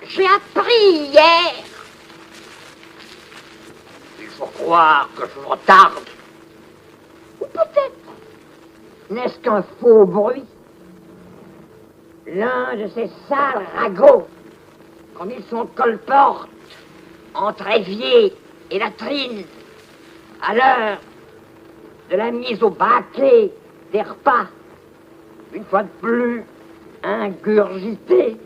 J'ai appris hier. Il faut croire que je retarde. Ou peut-être n'est-ce qu'un faux bruit. L'un de ces sales ragots, comme ils sont colportes, entre évier et latrine, à l'heure de la mise au baquet des repas, une fois de plus ingurgité.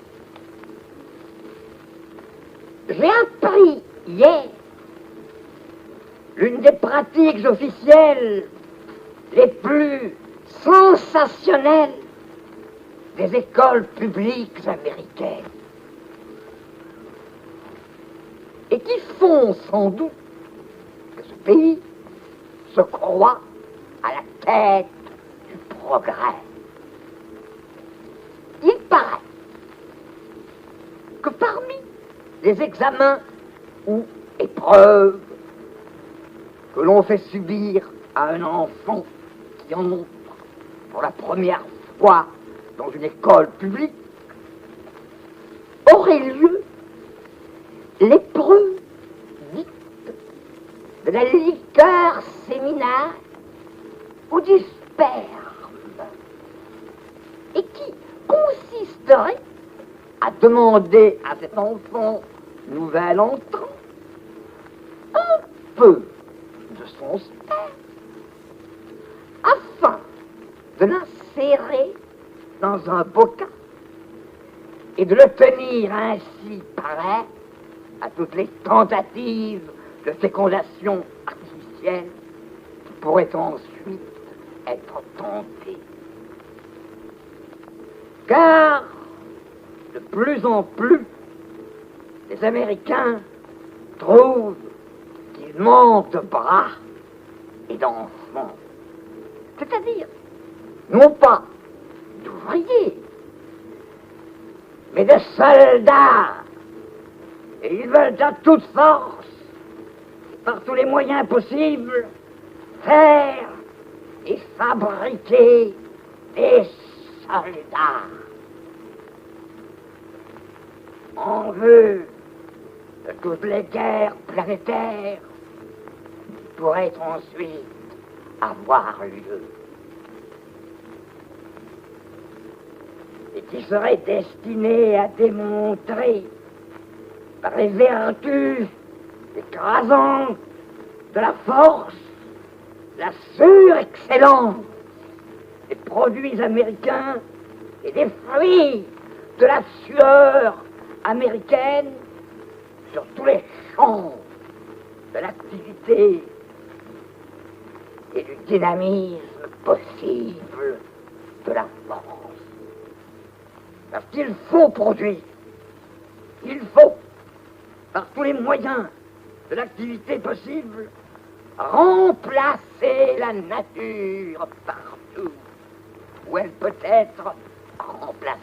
J'ai appris hier l'une des pratiques officielles les plus sensationnelles des écoles publiques américaines et qui font sans doute que ce pays se croit à la tête du progrès. Il paraît que parmi les examens ou épreuves que l'on fait subir à un enfant qui en entre pour la première fois dans une école publique, aurait lieu l'épreuve dite de la liqueur séminale ou du sperme, et qui consisterait à demander à cet enfant nouvel entrant un peu de son sperme afin de l'insérer dans un bocal et de le tenir ainsi prêt à toutes les tentatives de fécondation artificielle qui pourraient ensuite être tentées. Car de plus en plus, les Américains trouvent qu'ils manquent de bras et d'enfants. C'est-à-dire, non pas d'ouvriers, mais de soldats. Et ils veulent à toute force, par tous les moyens possibles, faire et fabriquer des soldats. En vue de toutes les guerres planétaires qui pourraient ensuite avoir lieu. Et qui seraient destinées à démontrer par les vertus écrasantes de la force, la surexcellence des produits américains et des fruits de la sueur américaine sur tous les champs de l'activité et du dynamisme possible de la force. Parce qu'il faut produire, il faut, par tous les moyens de l'activité possible, remplacer la nature partout où elle peut être remplacée.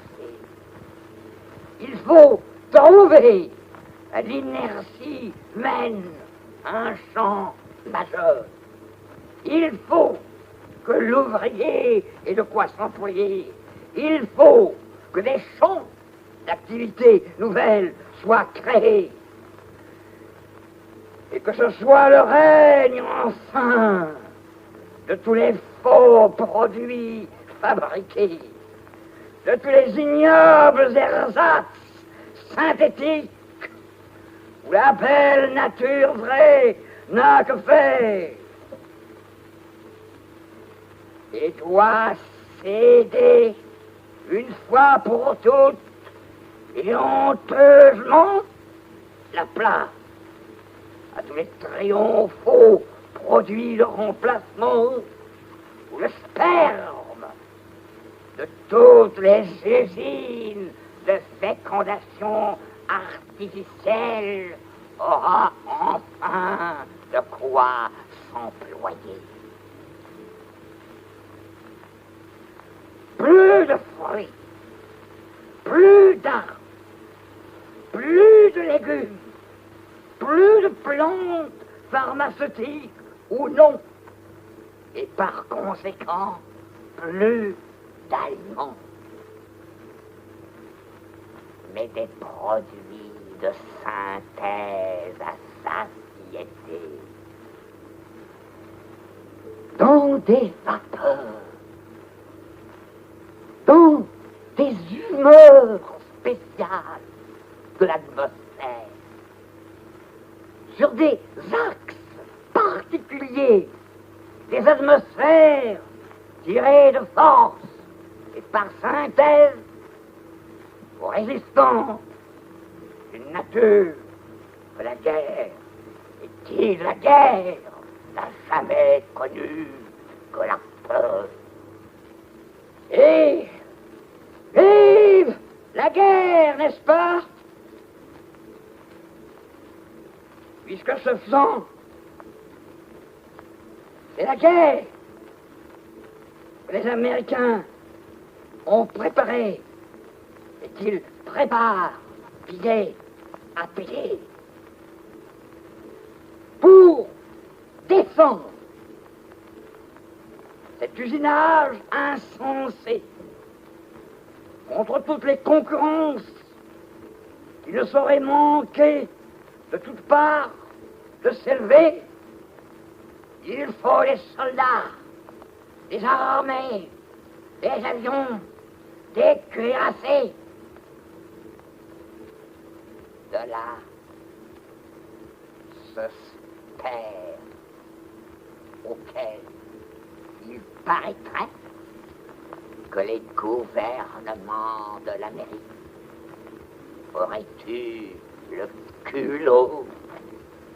Il faut trouver à l'inertie humaine un champ majeur. Il faut que l'ouvrier ait de quoi s'employer. Il faut que des champs d'activité nouvelles soient créés. Et que ce soit le règne, enfin, de tous les faux produits fabriqués, de tous les ignobles ersatz synthétiques, où la belle nature vraie n'a que faire. Et doit céder une fois pour toutes et honteusement la place à tous les triomphaux produits de remplacement ou le sperme de toutes les usines de fécondation artificielle aura enfin de quoi s'employer. Plus de fruits, plus d'arbres, plus de légumes, plus de plantes pharmaceutiques ou non, et par conséquent, plus d'aliments. mais des produits de synthèse à satiété, dans des vapeurs, dans des humeurs spéciales de l'atmosphère, sur des axes particuliers des atmosphères tirées de force et par synthèse aux résistances d'une nature que la guerre et qui la guerre n'a jamais connue que la peur. Et vive la guerre, n'est-ce pas? Puisque ce faisant, c'est la guerre que les Américains ont préparée et qu'ils préparent pied à pied pour défendre cet usinage insensé contre toutes les concurrences qui ne sauraient manquer de toutes parts de s'élever. Il faut des soldats, des armées, des avions, des cuirassés. De là ce stère auquel il paraîtrait que les gouvernements de l'Amérique auraient eu le culot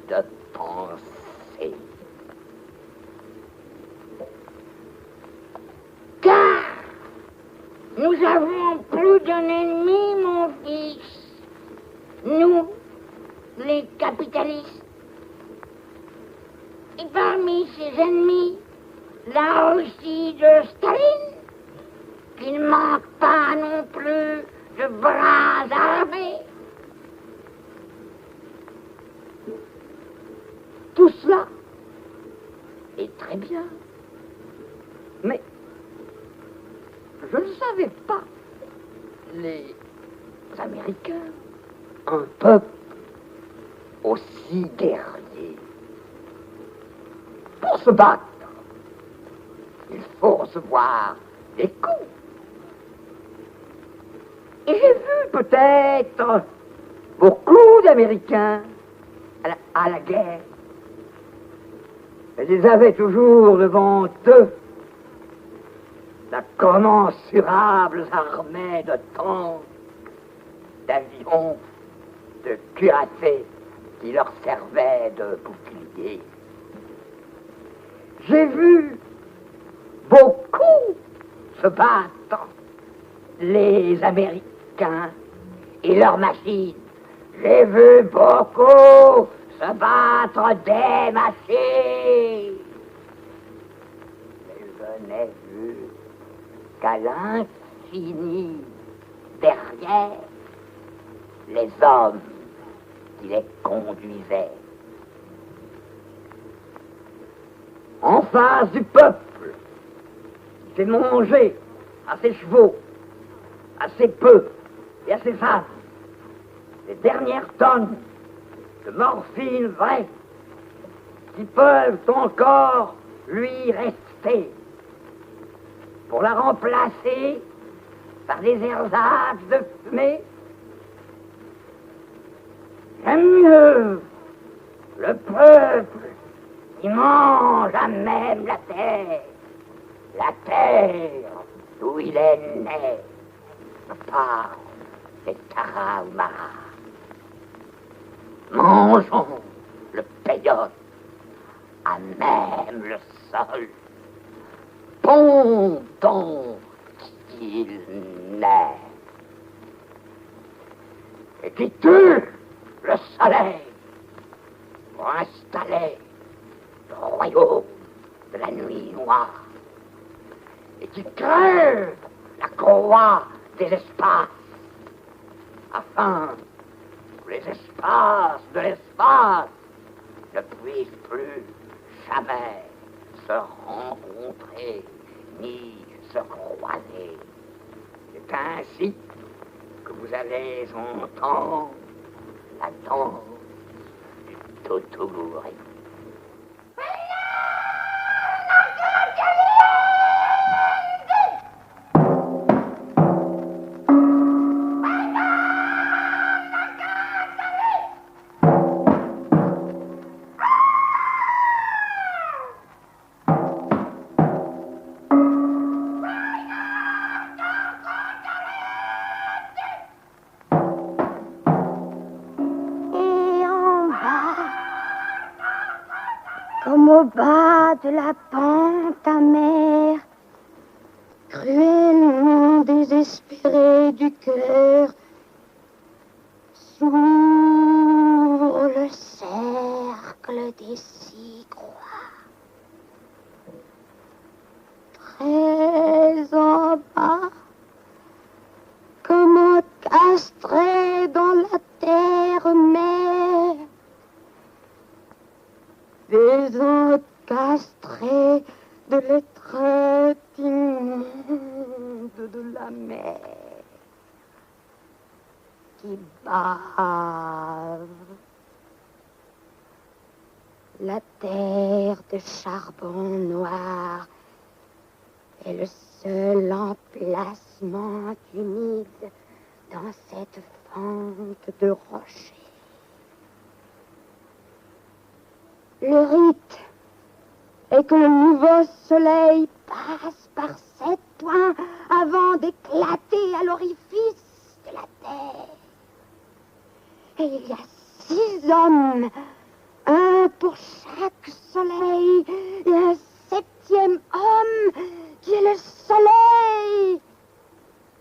de penser. Car nous avons plus d'un ennemi, mon fils. Nous, les capitalistes. Et parmi ces ennemis, la Russie de Staline, qui ne manque pas non plus de bras armés. Tout cela est très bien. Mais je ne savais pas. Les Américains, un peuple aussi guerrier. Pour se battre, il faut recevoir des coups. Et j'ai vu peut-être beaucoup d'Américains à la guerre. Mais ils avaient toujours devant eux la commensurable armée de tanks, d'avions, de cuirassés qui leur servaient de boucliers. J'ai vu beaucoup se battre les Américains et leurs machines. J'ai vu beaucoup se battre des machines. Mais je n'ai vu qu'à l'infini derrière les hommes qui les conduisaient. En face du peuple qui fait manger à ses chevaux, à ses bœufs et à ses ânes les dernières tonnes de morphine vraie qui peuvent encore lui rester pour la remplacer par des ersatz de fumée. J'aime mieux le peuple qui mange à même la terre d'où il est né, par des Tarahumara. Mangeons le peyote à même le sol, pendant qu'il naît, et qui tue le soleil pour installer le royaume de la nuit noire, et qui crève la courroie des espaces, afin que les espaces de l'espace ne puissent plus jamais se rencontrer ni se croiser. C'est ainsi que vous allez entendre la danse du Totogori. Comme au bas de la pente amère, cruellement désespéré du cœur, s'ouvre le cercle des 6 croix. Très en bas, comme castré dans la terre mère, des encastrés de l'étreinte immonde de la mer qui bave. La terre de charbon noir est le seul emplacement humide dans cette fente de rochers. Le rite est que le nouveau soleil passe par 7 points avant d'éclater à l'orifice de la terre. Et il y a 6 hommes, un pour chaque soleil, et un 7e homme qui est le soleil,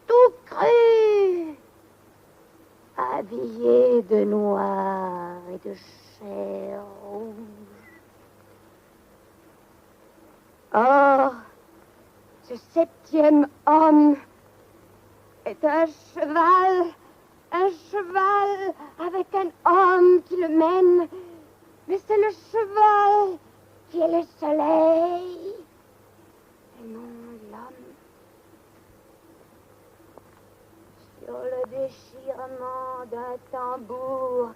tout cru, habillé de noir et de chair rouge. Or, ce 7e homme est un cheval avec un homme qui le mène, mais c'est le cheval qui est le soleil et non l'homme. Sur le déchirement d'un tambour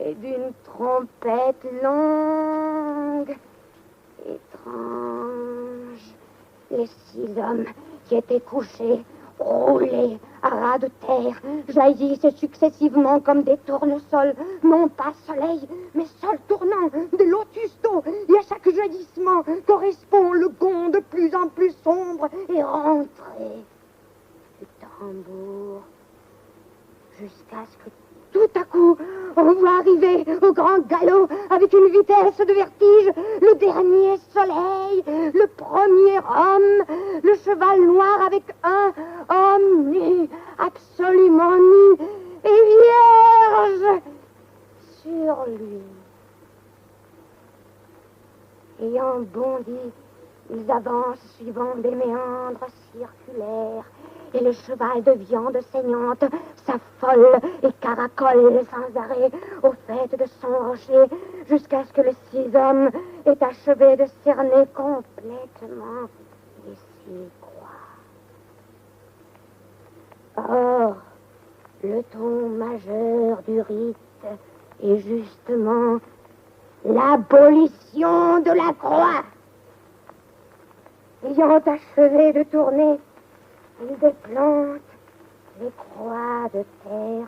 et d'une trompette longue, étrange, les 6 hommes qui étaient couchés, roulés à ras de terre, jaillissent successivement comme des tournesols, non pas soleil, mais sol tournant, de lotus d'eau, et à chaque jaillissement correspond le gond de plus en plus sombre et rentré du tambour, jusqu'à ce que tout à coup, on voit arriver au grand galop, avec une vitesse de vertige, le dernier soleil, le premier homme, le cheval noir avec un homme nu, absolument nu et vierge sur lui. Ayant bondi, ils avancent suivant des méandres circulaires, et le cheval de viande saignante s'affole et caracole sans arrêt au fait de son rocher, jusqu'à ce que les 6 hommes aient achevé de cerner complètement les 6 croix. Or, le ton majeur du rite est justement l'abolition de la croix. Ayant achevé de tourner, il déplante les croix de terre,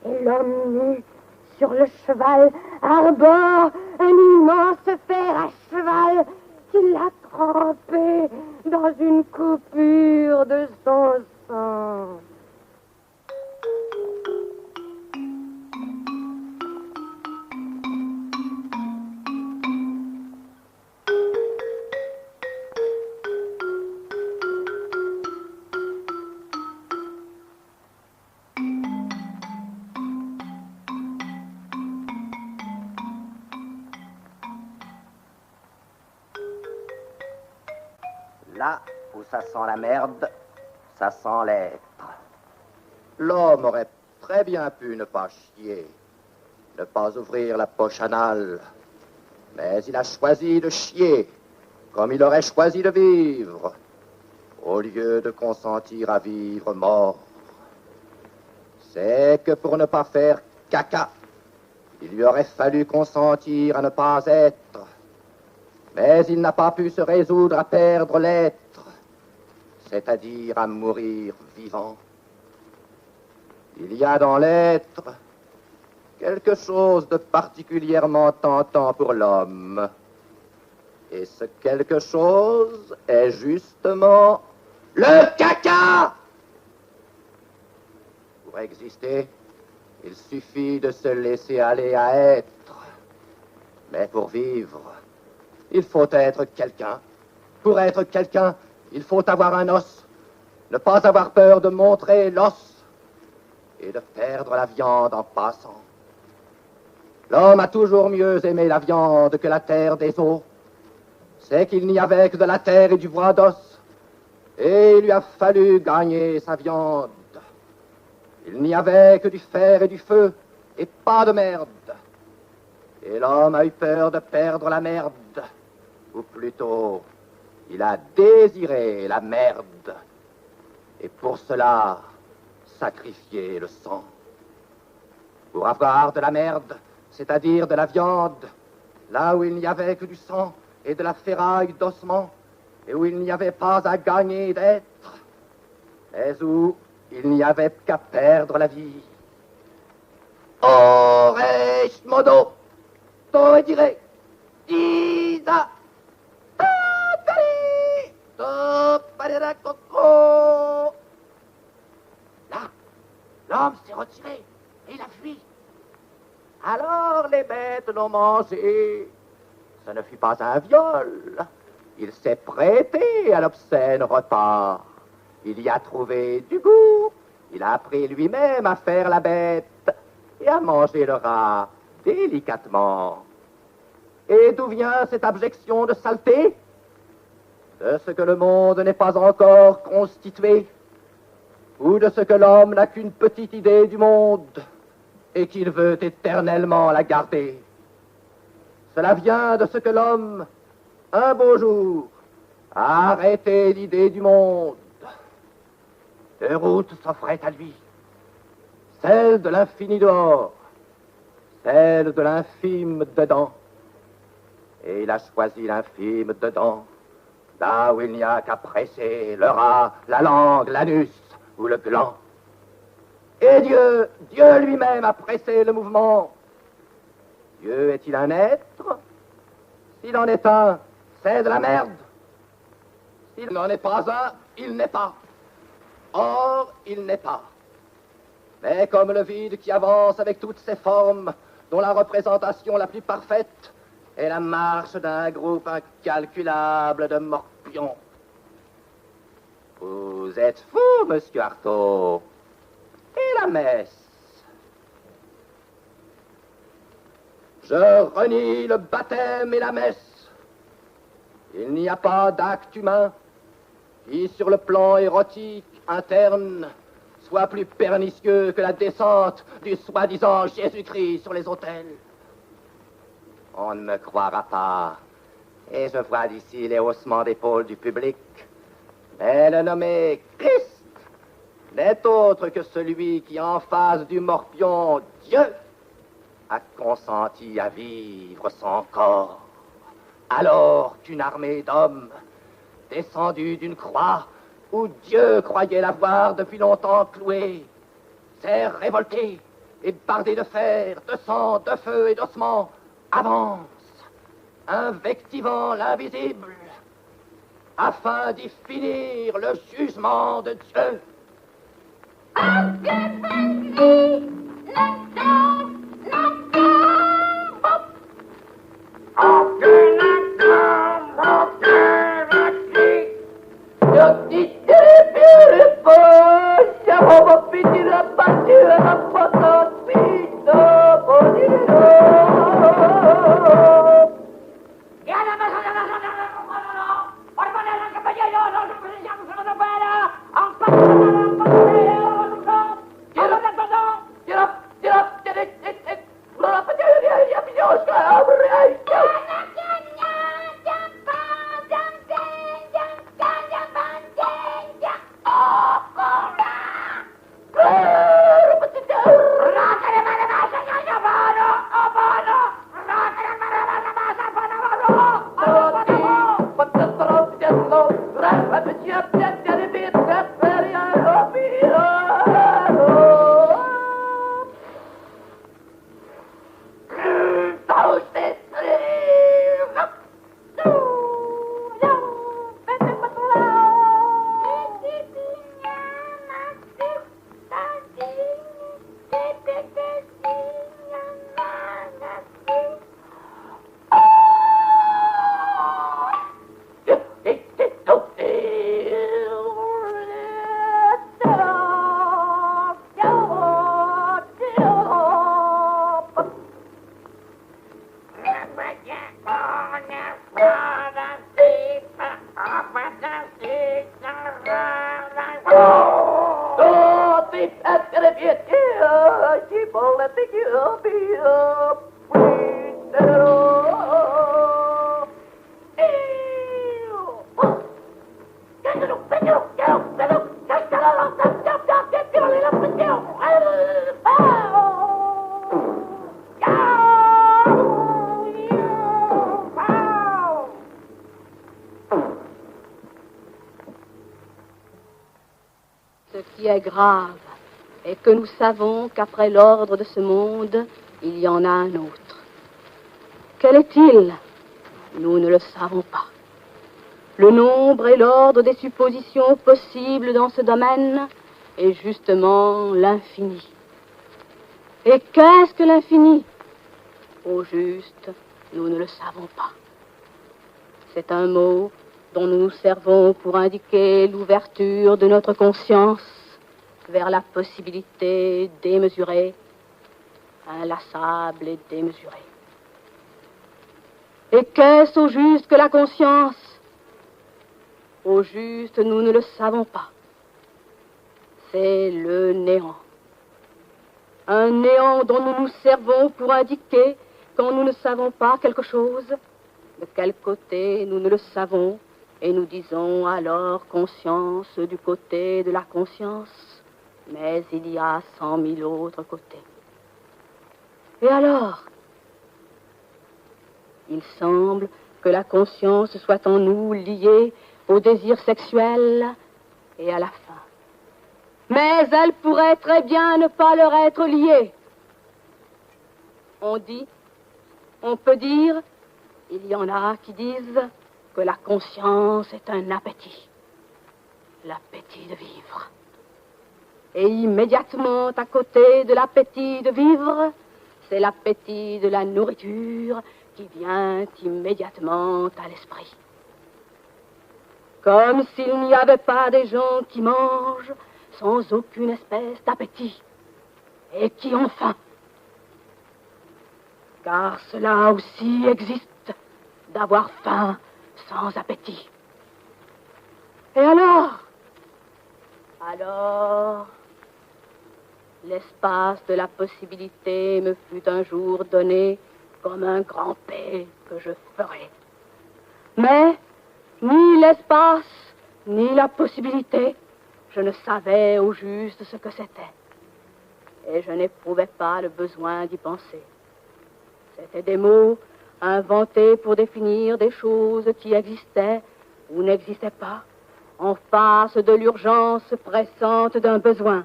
et l'homme nu sur le cheval arbore un immense fer à cheval qu'il a trempé dans une coupure de son sang. Là où ça sent la merde, ça sent l'être. L'homme aurait très bien pu ne pas chier, ne pas ouvrir la poche anale, mais il a choisi de chier, comme il aurait choisi de vivre, au lieu de consentir à vivre mort. c'est que pour ne pas faire caca, il lui aurait fallu consentir à ne pas être. Mais il n'a pas pu se résoudre à perdre l'être, c'est-à-dire à mourir vivant. Il y a dans l'être quelque chose de particulièrement tentant pour l'homme. Et ce quelque chose est justement le caca. Pour exister, il suffit de se laisser aller à être. Mais pour vivre, il faut être quelqu'un. Pour être quelqu'un, il faut avoir un os. Ne pas avoir peur de montrer l'os et de perdre la viande en passant. L'homme a toujours mieux aimé la viande que la terre des eaux. C'est qu'il n'y avait que de la terre et du bois d'os, et il lui a fallu gagner sa viande. Il n'y avait que du fer et du feu, et pas de merde. Et l'homme a eu peur de perdre la merde, ou plutôt, il a désiré la merde, et pour cela, sacrifié le sang. Pour avoir de la merde, c'est-à-dire de la viande, là où il n'y avait que du sang et de la ferraille d'ossement, et où il n'y avait pas à gagner d'être, mais où il n'y avait qu'à perdre la vie. Ores modo, to dire, isa, totari, to parera coco. Là, l'homme s'est retiré et il a fui. Alors les bêtes l'ont mangé. Ce ne fut pas un viol. Il s'est prêté à l'obscène repas. Il y a trouvé du goût. Il a appris lui-même à faire la bête et à manger le rat délicatement. Et d'où vient cette abjection de saleté? De ce que le monde n'est pas encore constitué, ou de ce que l'homme n'a qu'une petite idée du monde et qu'il veut éternellement la garder. Cela vient de ce que l'homme, un beau jour, a arrêté l'idée du monde. Deux routes s'offraient à lui, celle de l'infini dehors, celle de l'infime dedans. Et il a choisi l'infime dedans, là où il n'y a qu'à presser le rat, la langue, l'anus ou le gland. Et Dieu lui-même a pressé le mouvement. Dieu est-il un être? S'il en est un, c'est de la merde. S'il n'en est pas un, il n'est pas. Or, il n'est pas. Mais comme le vide qui avance avec toutes ses formes, dont la représentation la plus parfaite est la marche d'un groupe incalculable de morpions. Vous êtes fou, monsieur Artaud. Et la messe? Je renie le baptême et la messe. Il n'y a pas d'acte humain qui, sur le plan érotique interne, soit plus pernicieux que la descente du soi-disant Jésus-Christ sur les autels. On ne me croira pas, et je vois d'ici les haussements d'épaule du public. Mais le nommé Christ n'est autre que celui qui, en face du morpion Dieu, a consenti à vivre son corps. Alors qu'une armée d'hommes, descendus d'une croix où Dieu croyait l'avoir depuis longtemps cloué, s'est révoltée et bardée de fer, de sang, de feu et d'ossements, avance, invectivant l'invisible, afin d'y finir le jugement de Dieu. people, let the girl be up. We set it off. Ce qui est grave est que nous savons qu'après l'ordre de ce monde, il y en a un autre. Quel est-il? Nous ne le savons pas. Le nombre et l'ordre des suppositions possibles dans ce domaine est justement l'infini. Et qu'est-ce que l'infini? Au juste, nous ne le savons pas. C'est un mot dont nous nous servons pour indiquer l'ouverture de notre conscience vers la possibilité démesurée, inlassable et démesurée. Et qu'est-ce au juste que la conscience? Au juste, nous ne le savons pas. C'est le néant. Un néant dont nous nous servons pour indiquer, quand nous ne savons pas quelque chose, de quel côté nous ne le savons, et nous disons alors conscience du côté de la conscience, mais il y a 100 000 autres côtés. Et alors? Il semble que la conscience soit en nous liée au désir sexuel et à la faim. Mais elle pourrait très bien ne pas leur être liée. On peut dire, il y en a qui disent que la conscience est un appétit, l'appétit de vivre. Et immédiatement à côté de l'appétit de vivre, c'est l'appétit de la nourriture qui vient immédiatement à l'esprit. Comme s'il n'y avait pas des gens qui mangent sans aucune espèce d'appétit et qui ont faim. Car cela aussi existe, d'avoir faim sans appétit. Et alors, l'espace de la possibilité me fut un jour donné comme un grand P que je ferai. Mais ni l'espace, ni la possibilité, je ne savais au juste ce que c'était. Et je n'éprouvais pas le besoin d'y penser. C'étaient des mots inventés pour définir des choses qui existaient ou n'existaient pas, en face de l'urgence pressante d'un besoin,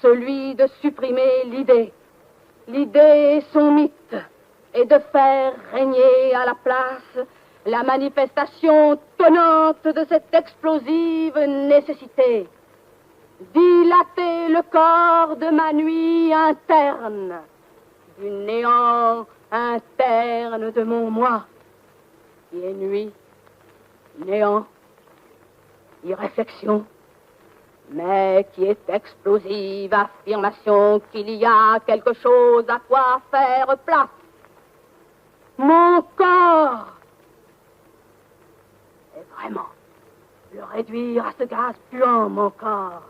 celui de supprimer l'idée. L'idée et son mythe, et de faire régner à la place la manifestation tonnante de cette explosive nécessité. Dilater le corps de ma nuit interne, du néant interne de mon moi, qui est nuit, néant, irréflexion, mais qui est explosive affirmation qu'il y a quelque chose à quoi faire place. Mon corps est vraiment le réduire à ce gaz puant, mon corps.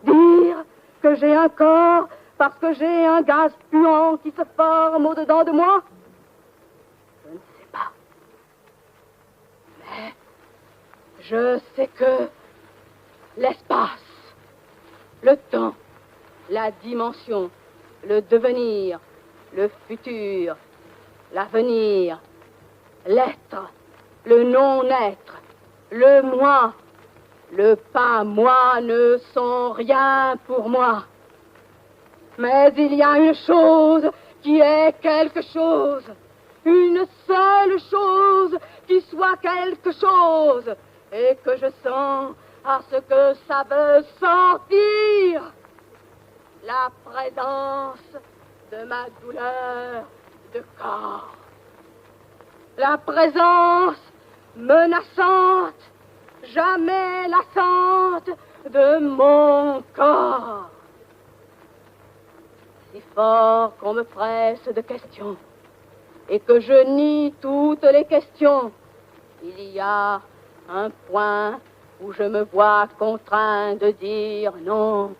Dire que j'ai un corps parce que j'ai un gaz puant qui se forme au-dedans de moi? Je ne sais pas. Mais je sais que l'espace, le temps, la dimension, le devenir, le futur, l'avenir, l'être, le non-être, le moi, le pas moi ne sont rien pour moi. Mais il y a une chose qui est quelque chose, une seule chose qui soit quelque chose, et que je sens à ce que ça veut sentir, la présence de ma douleur de corps, la présence menaçante, jamais lassante de mon corps. Si fort qu'on me presse de questions et que je nie toutes les questions, il y a un point où je me vois contraint de dire non,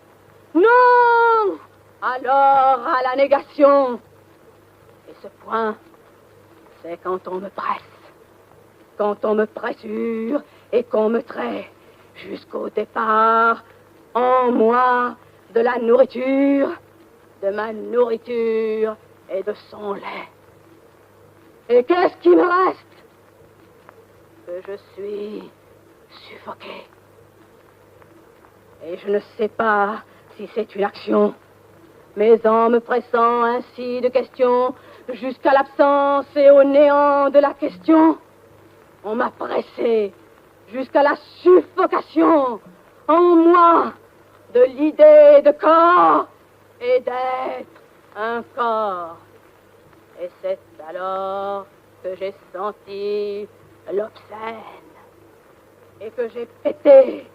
non, alors à la négation. Et ce point, c'est quand on me presse, quand on me pressure et qu'on me traite jusqu'au départ, en moi, de la nourriture, de ma nourriture et de son lait. Et qu'est-ce qui me reste? Que je suis suffoqué. Et je ne sais pas si c'est une action, mais en me pressant ainsi de questions jusqu'à l'absence et au néant de la question, on m'a pressé jusqu'à la suffocation en moi de l'idée de corps et d'être un corps. Et c'est alors que j'ai senti l'obscène et que j'ai pété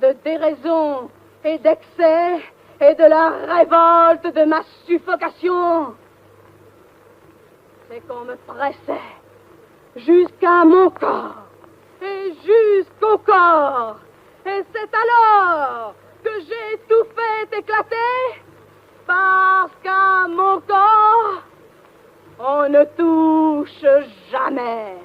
de déraison et d'excès et de la révolte de ma suffocation. C'est qu'on me pressait jusqu'à mon corps et jusqu'au corps. Et c'est alors que j'ai tout fait éclater, parce qu'à mon corps, on ne touche jamais.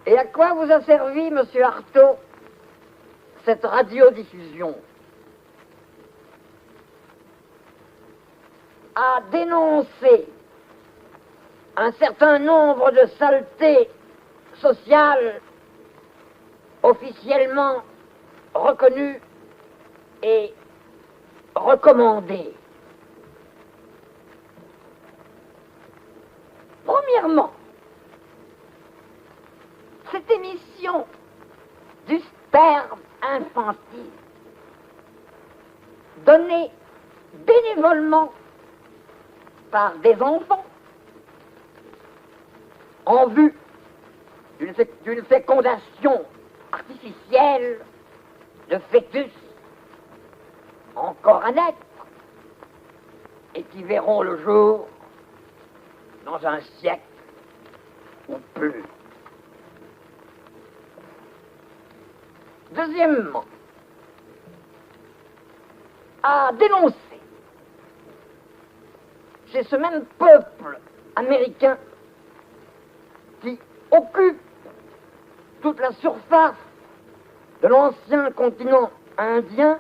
Et à quoi vous a servi, monsieur Artaud, cette radiodiffusion? À dénoncer un certain nombre de saletés sociales officiellement reconnues et recommandées. Premièrement, cette émission du sperme infantile, donnée bénévolement par des enfants en vue d'une fécondation artificielle de fœtus encore à naître et qui verront le jour dans un siècle ou plus. Deuxièmement, à dénoncer chez ce même peuple américain qui occupe toute la surface de l'ancien continent indien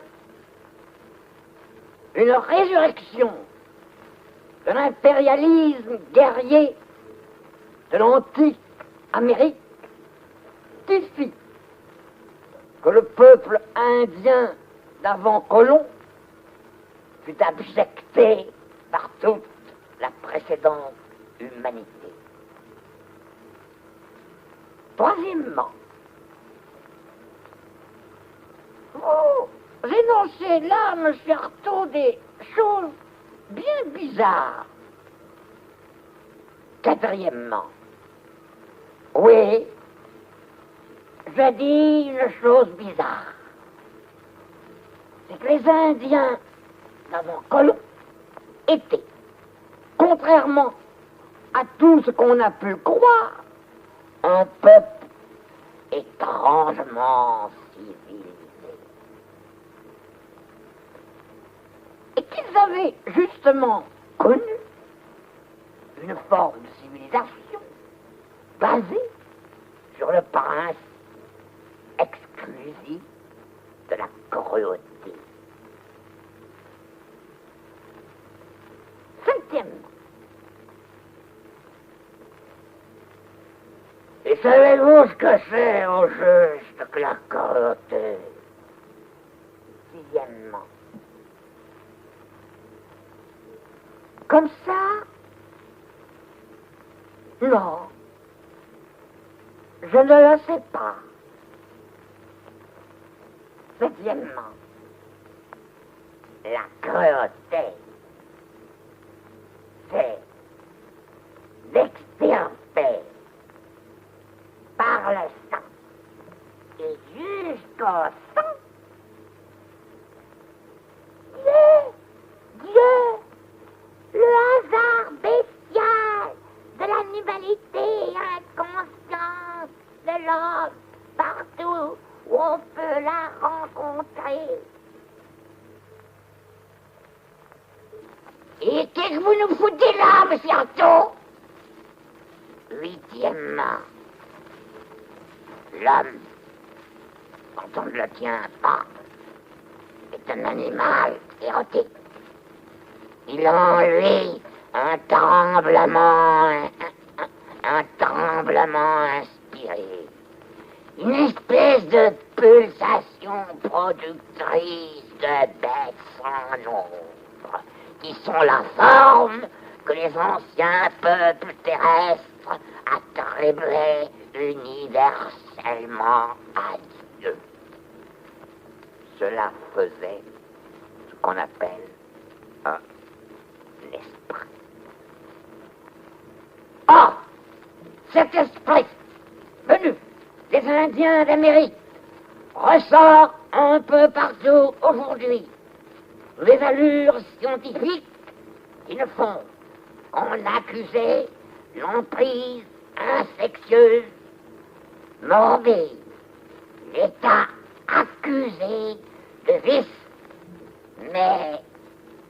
une résurrection de l'impérialisme guerrier de l'antique Amérique qui fit que le peuple indien d'avant Colomb fut abjecté par toute la précédente humanité. Troisièmement, vous énoncez là, monsieur Artaud, des choses bien bizarre. Quatrièmement, oui, je dis une chose bizarre. C'est que les Indiens d'avant colons étaient, contrairement à tout ce qu'on a pu croire, un peuple étrangement civilisé. Et qu'ils avaient justement connu une forme de civilisation basée sur le principe exclusif de la cruauté. Cinquièmement, et savez-vous ce que c'est au juste que la cruauté? Sixièmement, comme ça, non, je ne le sais pas. Septièmement, la cruauté, c'est d'extirper par le sang et jusqu'au sang Dieu, le hasard bestial de l'animalité inconsciente de l'homme partout où on peut la rencontrer. Et qu'est-ce que vous nous foutez là, monsieur Artaud? Huitièmement, l'homme, quand on ne le tient pas, est un animal érotique. Il a en lui un tremblement inspiré. Une espèce de pulsation productrice de bêtes sans nombre, qui sont la forme que les anciens peuples terrestres attribuaient universellement à Dieu. Cela faisait ce qu'on appelle un esprit. Or, cet esprit venu des Indiens d'Amérique ressort un peu partout aujourd'hui. Les allures scientifiques qui ne font qu'en accuser l'emprise infectieuse, morbide, l'état accusé de vice, mais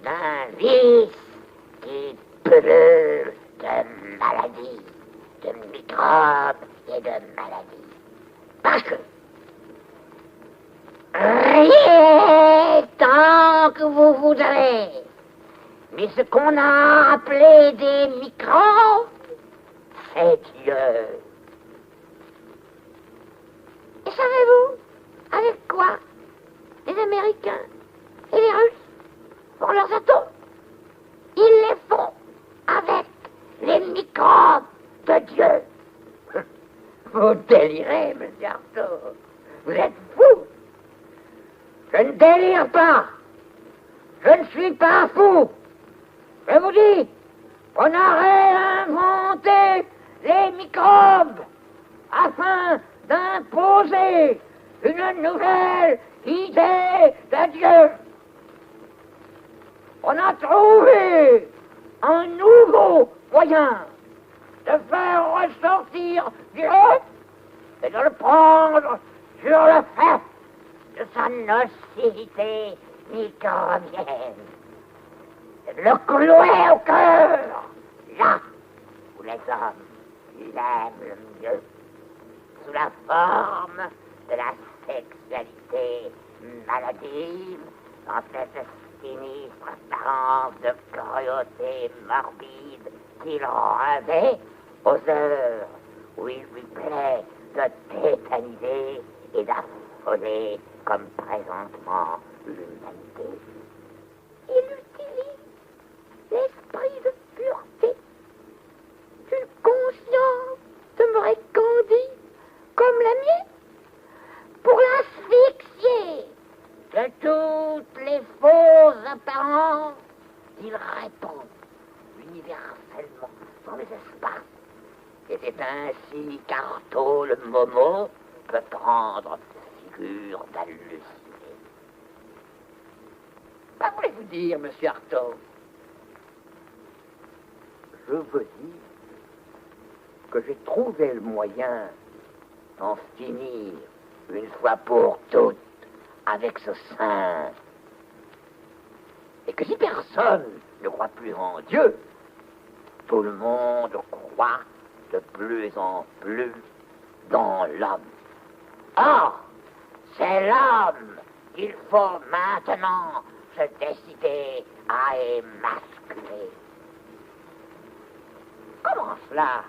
d'un vice qui pullule de maladies, de microbes et de maladies. Parce que rien tant que vous voudrez, mais ce qu'on a appelé des microbes, c'est Dieu. Et savez-vous avec quoi les Américains et les Russes font leurs atomes? Ils les font avec les microbes de Dieu. Vous délirez, monsieur Artaud. Vous êtes fou. Je ne délire pas. Je ne suis pas fou. Je vous dis, on a réinventé les microbes afin d'imposer une nouvelle idée de Dieu. On a trouvé un nouveau moyen de faire ressortir Dieu et de le prendre sur le fait de sa nocivité microbienne. Et de le clouer au cœur, là où les hommes l'aiment le mieux, sous la forme de la sexualité maladive, dans cette sinistre apparence de cruauté morbide qu'il revêt aux heures où il lui plaît de tétaniser et d'affoler comme présentement l'humanité. Il utilise l'esprit de pureté d'une conscience demeurée candide comme la mienne pour l'asphyxier de toutes les fausses apparences qu'il répète Et c'est ainsi qu'Artaud le Momo peut prendre figure d'halluciné. Que voulez-vous dire, monsieur Artaud? Je veux dire que j'ai trouvé le moyen d'en finir une fois pour toutes avec ce saint. Et que si personne ne croit plus en Dieu, tout le monde croit de plus en plus dans l'homme. Or, c'est l'homme qu'il faut maintenant se décider à émasculer. Comment cela?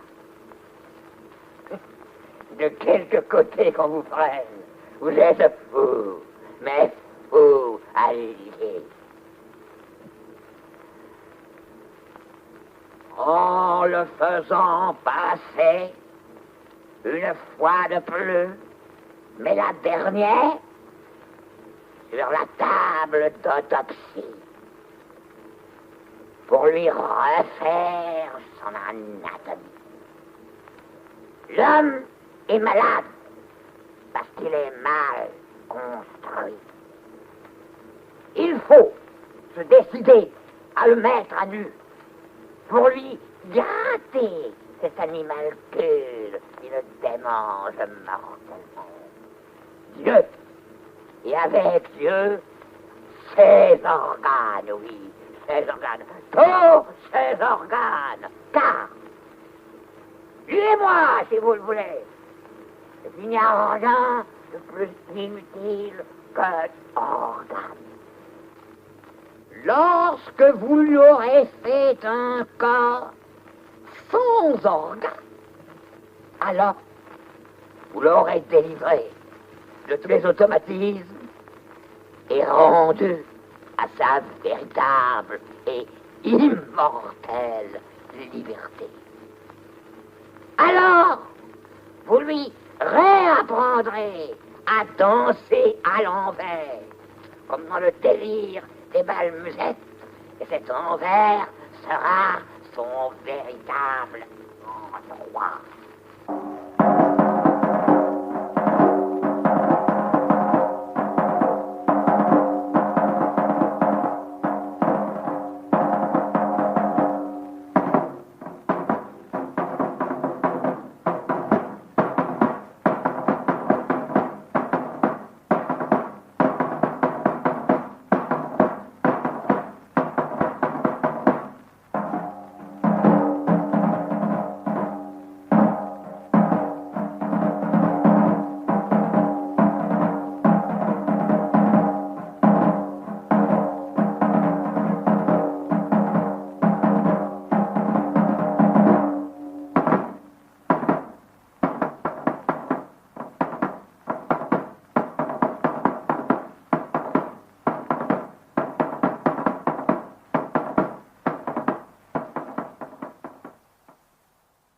De quelque côté qu'on vous prenne, vous êtes fou, mais fou à l'idée. En le faisant passer une fois de plus, mais la dernière, sur la table d'autopsie, pour lui refaire son anatomie. L'homme est malade parce qu'il est mal construit. Il faut se décider à le mettre à nu pour lui gratter cet animalcule qui le démange mortellement. Dieu, et avec Dieu, ses organes, oui, ses organes, tous ses organes, car, lui et moi, si vous le voulez, il n'y a rien de plus inutile qu'un organe. Lorsque vous lui aurez fait un corps sans organes, alors vous l'aurez délivré de tous les automatismes et rendu à sa véritable et immortelle liberté. Alors, vous lui réapprendrez à danser à l'envers, comme dans le délire des bals musettes, et cet envers sera son véritable endroit.